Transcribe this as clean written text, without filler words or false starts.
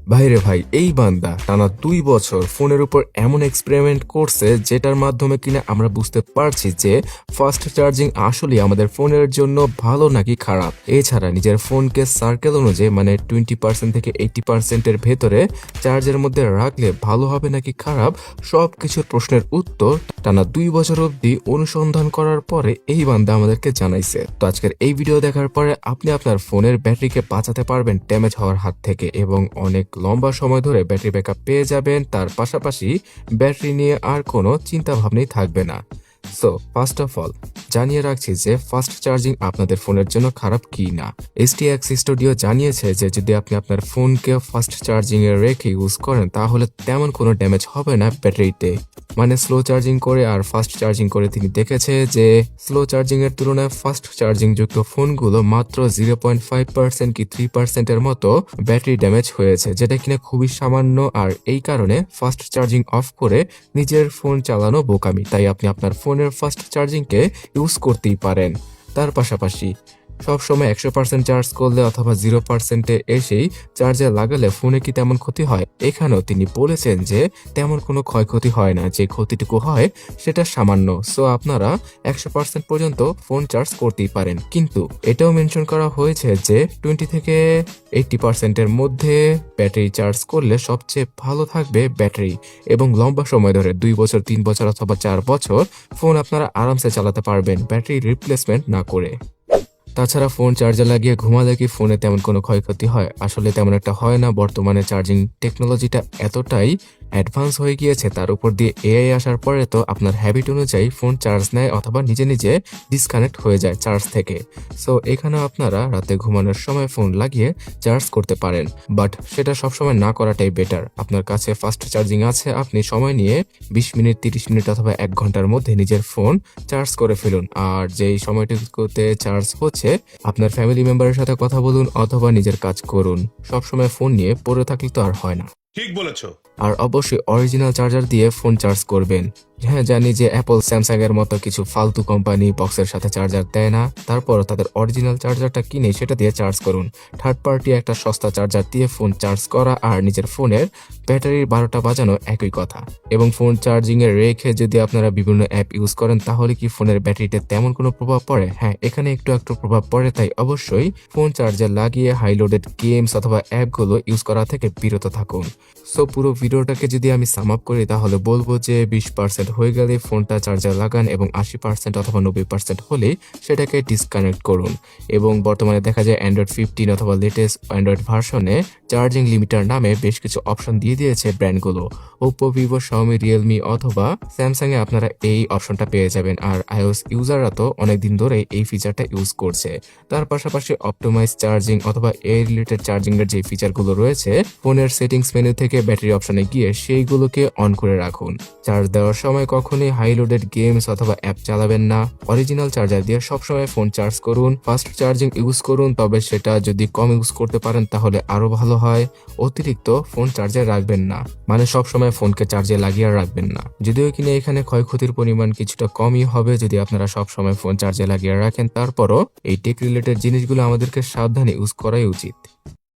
ভাইরে ভাই, এই বান্দা টানা 2 বছর ফোনের উপর এমন এক্সপেরিমেন্ট করছে যেটার মাধ্যমে কিনা আমরা বুঝতে পারছি যে ফাস্ট চার্জিং আসলে আমাদের ফোনের জন্য ভালো নাকি খারাপ। এছাড়া নিজের ফোনকে সার্কেল অনুযায়ী মানে 20% থেকে 80%-এর ভেতরে চার্জের মধ্যে রাখলে ভালো হবে নাকি খারাপ, সব কিছুর প্রশ্নের উত্তর টানা 2 বছর অবধি অনুসন্ধান করার পরে এই বান্দা আমাদেরকে জানাইছে। তো আজকের এই ভিডিও দেখার পরে আপনি আপনার ফোনের ব্যাটারিকে বাঁচাতে পারবেন ড্যামেজ হওয়ার হাত থেকে এবং অনেক লম্বা সময় ধরে ব্যাটারি ব্যাকআপ পেয়ে যাবেন। তার পাশাপাশি ব্যাটারি নিয়ে আর কোনো চিন্তা ভাবনাই থাকবে না। সো ফার্স্ট অফ অল জানিয়ে রাখছি যে ফাস্ট চার্জিং আপনাদের ফোনের জন্য খারাপ কি না। STX স্টুডিও জানিয়েছে যে যদি আপনি আপনার ফোনকে ফাস্ট চার্জিং এ রেখে ইউজ করেন তাহলে তেমন কোনো ড্যামেজ হবে না ব্যাটারিতে। মানে স্লো চার্জিং করে আর ফাস্ট চার্জিং করে তিনি দেখেছে যে স্লো চার্জিং এর তুলনায় ফাস্ট চার্জিং যুক্ত ফোনগুলো মাত্র 0.5% কি 3% এর মতো ব্যাটারি ড্যামেজ হয়েছে, যেটা কিনা খুবই সামান্য। আর এই কারণে ফাস্ট চার্জিং অফ করে নিজের ফোন চালানো বোকামি, তাই আপনি আপনার ফোনের ফাস্ট চার্জিংকে ইউজ করতেই পারেন। তার পাশাপাশি সবসময় 100% চার্জ করলে অথবা 0%-এ এসেই চার্জে লাগালে ফোনে কি তেমন ক্ষতি হয়? এখানেও তিনি বলেছেন যে তেমন কোনো ক্ষয়ক্ষতি হয় না, যে ক্ষতিটুকু হয় সেটা সামান্য। সো আপনারা 100% পর্যন্ত ফোন চার্জ করতেই পারেন। কিন্তু এটাও মেনশন করা হয়েছে যে 20 থেকে 80%-এর মধ্যে ব্যাটারি চার্জ করলে সবচেয়ে ভালো থাকবে ব্যাটারি, এবং লম্বা সময় ধরে 2 বছর 3 বছর অথবা 4 বছর ফোন আপনারা আরামসে চালাতে পারবেন ব্যাটারি রিপ্লেসমেন্ট না করে। তাছাড়া ফোন চার্জার লাগিয়ে ঘুমালে কি ফোনে তেমন কোনো ক্ষয়ক্ষতি হয়? আসলে তেমন একটা হয় না। বর্তমানে চার্জিং টেকনোলজিটা এতটাই অ্যাডভান্স হয়ে গিয়েছে, তার উপর দিয়ে AI আসার পরে তো আপনার হ্যাবিট অনুযায়ী ফোন চার্জ নেয় অথবা নিজে নিজে ডিসকানেক্ট হয়ে যায় চার্জ থেকে। সো এখানেও আপনারা রাতে ঘুমানোর সময় ফোন লাগিয়ে চার্জ করতে পারেন, বাট সেটা সবসময় না করাটাই বেটার। আপনার কাছে ফাস্ট চার্জিং আছে, আপনি সময় নিয়ে 20 মিনিট 30 মিনিট অথবা 1 ঘন্টার মধ্যে নিজের ফোন চার্জ করে ফেলুন। আর যেই সময়টুকুতে চার্জ হচ্ছে আপনার ফ্যামিলি মেম্বারের সাথে কথা বলুন অথবা নিজের কাজ করুন। সবসময় ফোন নিয়ে পড়ে থাকলে তো আর হয় না। ঠিক বলেছো। আর অবশ্যই অরিজিনাল চার্জার দিয়ে ফোন চার্জ করবেন। হ্যাঁ, জানি যে অ্যাপল স্যামসাং এর মতো কিছু ফালতু কোম্পানি বক্সের সাথে চার্জার দেয় না, তারপরও তাদের অরিজিনাল চার্জারটা কিনে সেটা দিয়ে চার্জ করুন। থার্ড পার্টি একটা সস্তা চার্জার দিয়ে ফোন চার্জ করা আর নিজের ফোনের ব্যাটারির 12টা বাজানো একই কথা। এবং ফোন চার্জিং এ রেখে যদি আপনারা বিভিন্ন অ্যাপ ইউজ করেন তাহলে কি ফোনের ব্যাটারিতে তেমন কোনো প্রভাব পড়ে? হ্যাঁ, এখানে একটু একটু প্রভাব পড়ে। তাই অবশ্যই ফোন চার্জার লাগিয়ে হাই লোডেড গেমস অথবা অ্যাপগুলো ইউজ করা থেকে বিরত থাকুন। সো পুরো ভিডিওটাকে যদি আমি সাম আপ করি তাহলে বলবো যে 20% হয়ে গেলে ফোনটা চার্জার লাগান এবং 80% অথবা 90% হলে সেটাকে ডিসকানেক্ট করুন। এবং বর্তমানে দেখা যায় অ্যান্ড্রয়েড 15 অথবা লেটেস্ট অ্যান্ড্রয়েড ভার্সনে চার্জিং লিমিটার নামে বেশ কিছু অপশন দিয়ে দিয়েছে ব্র্যান্ডগুলো। ওপ্পো, ভিভো, শাওমি, রিয়েলমি অথবা স্যামসাং এ আপনারা এই অপশনটা পেয়ে যাবেন। আর iOS ইউজাররা তো অনেকদিন ধরে এই ফিচারটা ইউজ করছে। তার পাশাপাশি অপটিমাইজ চার্জিং অথবা এই রিলেটেড চার্জিং এর যে ফিচারগুলো রয়েছে ফোনের সেটিংস মেনু থেকে ব্যাটারি অপশনে গিয়ে সেইগুলোকে অন করে রাখুন। চার্জ দেওয়ার সময় কখনোই হাই লোডেড গেমস অথবা অ্যাপ চালাবেন না। অরিজিনাল চার্জার দিয়ে সবসময় ফোন চার্জ করুন। ফাস্ট চার্জিং ইউজ করুন, তবে সেটা যদি কম ইউজ করতে পারেন তাহলে আরো ভালো হয়। অতিরিক্ত ফোন চার্জে রাখবেন না, মানে সবসময় ফোনকে চার্জে লাগিয়ে রাখবেন না। যদিও কিনা এখানে ক্ষয়ক্ষতির পরিমাণ কিছুটা কমই হবে যদি আপনারা সবসময় ফোন চার্জে লাগিয়ে রাখেন, তারপরও এই টেক রিলেটেড জিনিসগুলো আমাদেরকে সাবধানে ইউজ করাই উচিত।